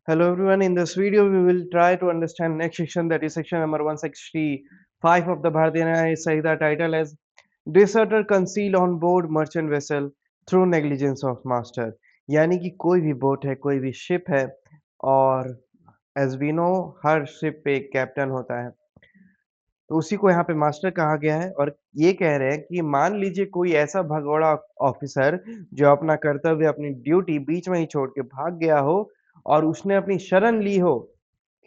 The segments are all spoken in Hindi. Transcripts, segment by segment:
Hello everyone, in this video we will try to understand next section, that is section number 165 of the Bharatiya Sanhita, title as Deserter Conceal on Board Merchant Vessel Through Negligence of Master। यानी कि कोई भी बोट है, कोई भी शिप है और एज वी नो हर शिप पे एक कैप्टन होता है, तो उसी को यहाँ पे मास्टर कहा गया है। और ये कह रहे हैं कि मान लीजिए कोई ऐसा भगोड़ा ऑफिसर जो अपना कर्तव्य, अपनी ड्यूटी बीच में ही छोड़ के भाग गया हो और उसने अपनी शरण ली हो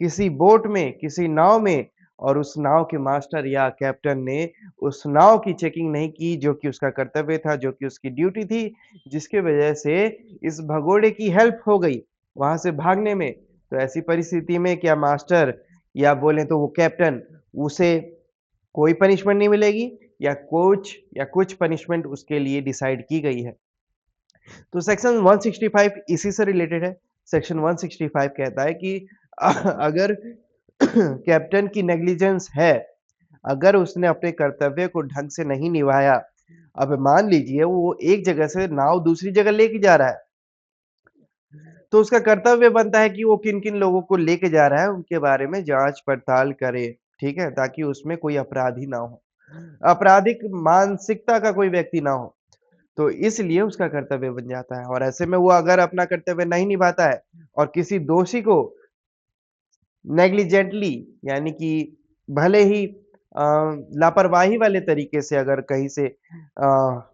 किसी बोट में, किसी नाव में, और उस नाव के मास्टर या कैप्टन ने उस नाव की चेकिंग नहीं की जो कि उसका कर्तव्य था, जो कि उसकी ड्यूटी थी, जिसकी वजह से इस भगोड़े की हेल्प हो गई वहां से भागने में। तो ऐसी परिस्थिति में क्या मास्टर या बोले तो वो कैप्टन, उसे कोई पनिशमेंट नहीं मिलेगी या कुछ पनिशमेंट उसके लिए डिसाइड की गई है। तो सेक्शन 165 इसी से रिलेटेड है। सेक्शन 165 कहता है कि अगर कैप्टन की नेग्लिजेंस है, अगर उसने अपने कर्तव्य को ढंग से नहीं निभाया, अब मान लीजिए वो एक जगह से नाव दूसरी जगह लेके जा रहा है, तो उसका कर्तव्य बनता है कि वो किन-किन लोगों को लेके जा रहा है, उनके बारे में जाँच-पड़ताल करे, ठीक है? ताकि उसमें कोई अपराधी ना हो, आपराधिक मानसिकता का कोई व्यक्ति ना हो। तो इसलिए उसका कर्तव्य बन जाता है, और ऐसे में वो अगर अपना कर्तव्य नहीं निभाता है और किसी दोषी को नेग्लिजेंटली, यानी कि भले ही लापरवाही वाले तरीके से अगर कहीं से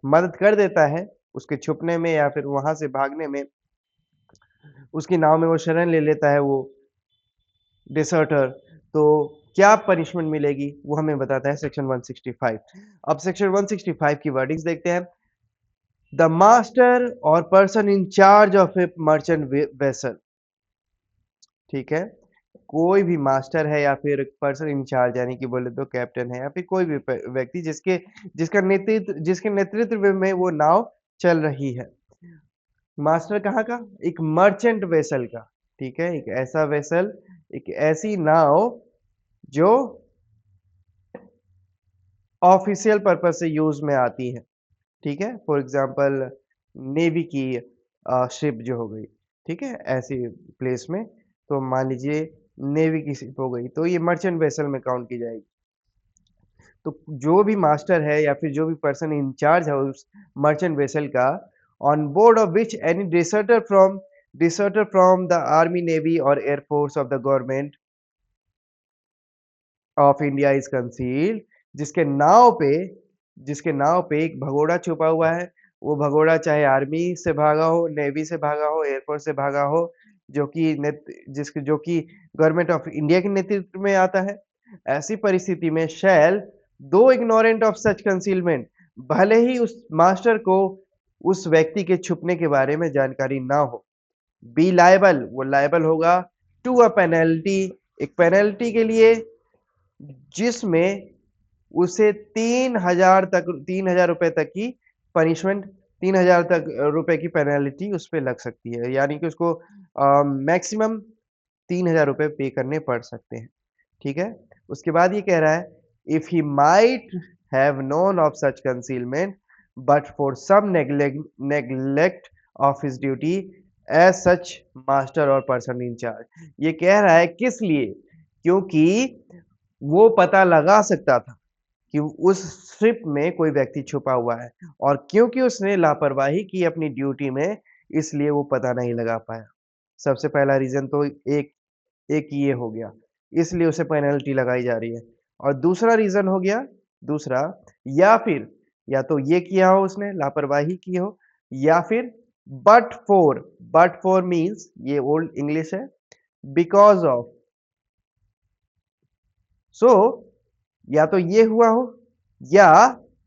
मदद कर देता है उसके छुपने में या फिर वहां से भागने में, उसकी नाव में वो शरण ले लेता है वो डिसर्टर, तो क्या पनिशमेंट मिलेगी वो हमें बताता है सेक्शन 165। अब सेक्शन 165 की वर्डिंग्स देखते हैं। The master or person in charge of A merchant vessel, ठीक है? कोई भी मास्टर है या फिर पर्सन इन चार्ज, यानी कि बोले तो कैप्टन है या फिर कोई भी व्यक्ति जिसके नेतृत्व में वो नाव चल रही है। मास्टर कहाँ का? एक मर्चेंट वेसल का, ठीक है? एक ऐसा वेसल, एक ऐसी नाव जो ऑफिशियल पर्पस से यूज में आती है, ठीक है? फॉर एग्जांपल नेवी की शिप जो हो गई, ठीक है? ऐसी प्लेस में, तो मान लीजिए नेवी की शिप हो गई, तो ये मर्चेंट वेसल में काउंट की जाएगी। तो जो भी मास्टर है या फिर जो भी पर्सन इंचार्ज है उस मर्चेंट वेसल का, on board of which any deserter from the army, navy और air force of the government of India is concealed, जिसके नाव पे जिसके नाव पे एक भगोड़ा छुपा हुआ है। वो भगोड़ा चाहे आर्मी से भागा हो, नेवी से भागा हो, एयरफोर्स से भागा हो, जो कि गवर्नमेंट ऑफ इंडिया के नेतृत्व में आता है। ऐसी परिस्थिति में शैल दो इग्नोरेंट ऑफ सच कंसीलमेंट, भले ही उस मास्टर को उस व्यक्ति के छुपने के बारे में जानकारी ना हो, बी लायबल, वो लायबल होगा टू अ पेनल्टी, एक पेनल्टी के लिए, जिसमें उसे 3,000 रुपए तक की पनिशमेंट, 3,000 तक रुपए की पेनल्टी उस पे लग सकती है, यानी कि उसको मैक्सिमम 3,000 रुपए पे करने पड़ सकते हैं, ठीक है? उसके बाद ये कह रहा है, if he might have known of such concealment but for some neglect of his duty as such master or person in charge. ये कह रहा है किस लिए? क्योंकि वो पता लगा सकता था कि उस शिप में कोई व्यक्ति छुपा हुआ है, और क्योंकि उसने लापरवाही की अपनी ड्यूटी में, इसलिए वो पता नहीं लगा पाया। सबसे पहला रीज़न तो एक एक ये हो गया, इसलिए उसे पेनल्टी लगाई जा रही है। और दूसरा रीज़न हो गया, दूसरा, या फिर या तो ये किया हो उसने, लापरवाही की हो, या फिर बट फॉर मीन्स ये ओल्ड इंग्लिश है, बिकॉज़ ऑफ। सो या तो ये हुआ हो, या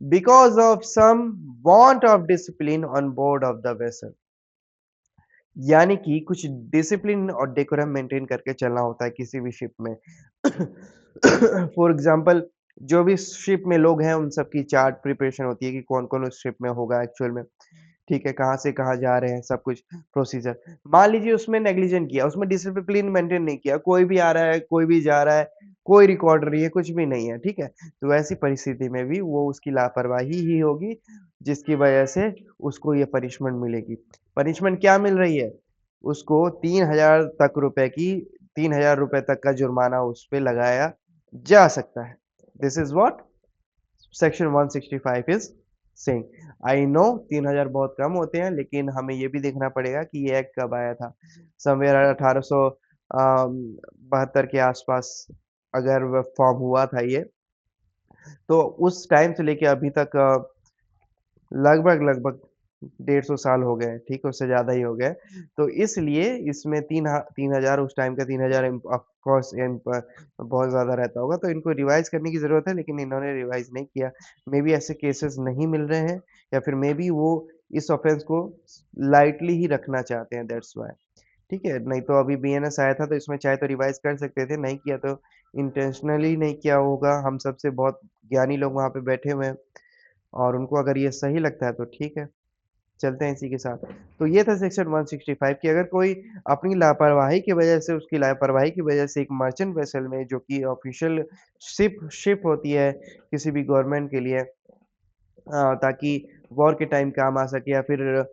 because of some want of discipline on board of the vessel, यानी कि कुछ डिसिप्लिन और डेकोरम मेंटेन करके चलना होता है किसी भी शिप में। फॉर एग्जांपल, जो भी शिप में लोग हैं उन सबकी चार्ट प्रिपरेशन होती है कि कौन-कौन उस शिप में होगा एक्चुअल में, ठीक है? कहाँ से कहाँ जा रहे हैं, सब कुछ प्रोसीजर। मान लीजिए उसमें नेग्लिजेंट किया, उसमें डिसिप्लिन मेंटेन नहीं किया, कोई भी आ रहा है, कोई भी जा रहा है, कोई रिकॉर्ड नहीं है, कुछ भी नहीं है, ठीक है? तो ऐसी परिस्थिति में भी वो उसकी लापरवाही ही होगी, जिसकी वजह से उसको ये पनिशमेंट मिलेगी। पनिशमेंट क्या मिल रही है? उसको 3,000 रुपए तक का जुर्माना उस पे लगाया जा सकता है। This is what section 165 is saying. I know 3,000 बहुत कम होते हैं, लेकिन हमें ये भी देखना पड़ेगा कि ये एक्ट कब आया था। समवेयर 1872 के आसपास अगर वह फॉर्म हुआ था ये, तो उस टाइम से लेके अभी तक लगभग 150 साल हो गए, ठीक है, उससे ज़्यादा ही हो गए। तो इसलिए इसमें 3,000 उस टाइम का 3,000 ऑफ कोर्स बहुत ज़्यादा रहता होगा, तो इनको रिवाइज़ करने की ज़रूरत है, लेकिन इन्होंने रिवाइज़ नहीं किया। मेबी ऐसे केसेस नहीं मिल रहे हैं, या फिर मेबी वो इस ऑफेंस को लाइटली ही रखना चाहते हैं, दैट्स व्हाई। ठीक है? नहीं तो अभी बीएनएस आया था, तो इसमें चाहे तो रिवाइज़ कर सकते थे, नहीं किया तो इंटेंशनली नहीं किया होगा। हम सबसे बहुत ज्ञानी लोग वहाँ पे बैठे हुए हैं, और उनको अगर ये सही लगता है तो ठीक है, चलते हैं इसी के साथ। तो ये था सेक्शन 165 कि अगर कोई अपनी लापरवाही की वजह से, उसकी लापरवाही की वजह से एक मर्चेंट वेसल में, जो कि ऑफ़िशियल शिप होती है किसी भी गवर्नमेंट के लिए, ताकि वॉर के टाइम काम आ सके, या फिर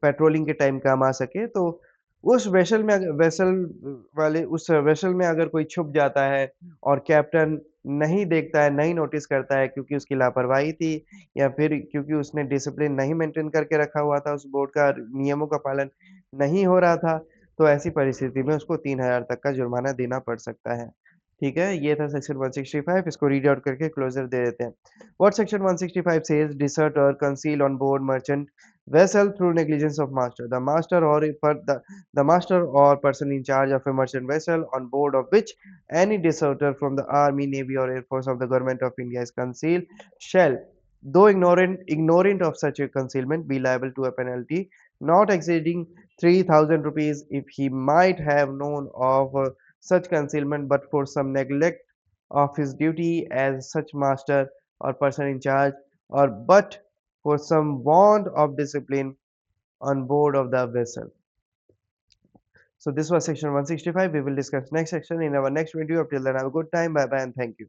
पेट्रोलिंग के टाइम काम आ सके, तो उस उस वेसल में अगर कोई छुप जाता है और कैप्टन नहीं देखता है, नहीं नोटिस करता है, क्योंकि उसकी लापरवाही थी, या फिर क्योंकि उसने डिसिप्लिन नहीं मेंटेन करके रखा हुआ था, उस बोर्ड का नियमों का पालन नहीं हो रहा था, तो ऐसी परिस्थिति में उसको 3,000 तक का जुर्माना देना पड़ सकता है। ठीक है? ये था सेक्शन 165, इसको रीड आउट करके क्लोज़र दे देते हैं। What Section 165 says, desert or conceal on board merchant vessel through negligence of master. The master or person in charge of a merchant vessel on board of which any deserter from the army, navy, or air force of the government of India is concealed shall, though ignorant of such a concealment, be liable to a penalty not exceeding 3,000 rupees if he might have known of such concealment but for some neglect of his duty as such master or person in charge, or but for some want of discipline on board of the vessel. So this was section 165. We will discuss next section in our next video. Up till then, have a good time. Bye bye and thank you.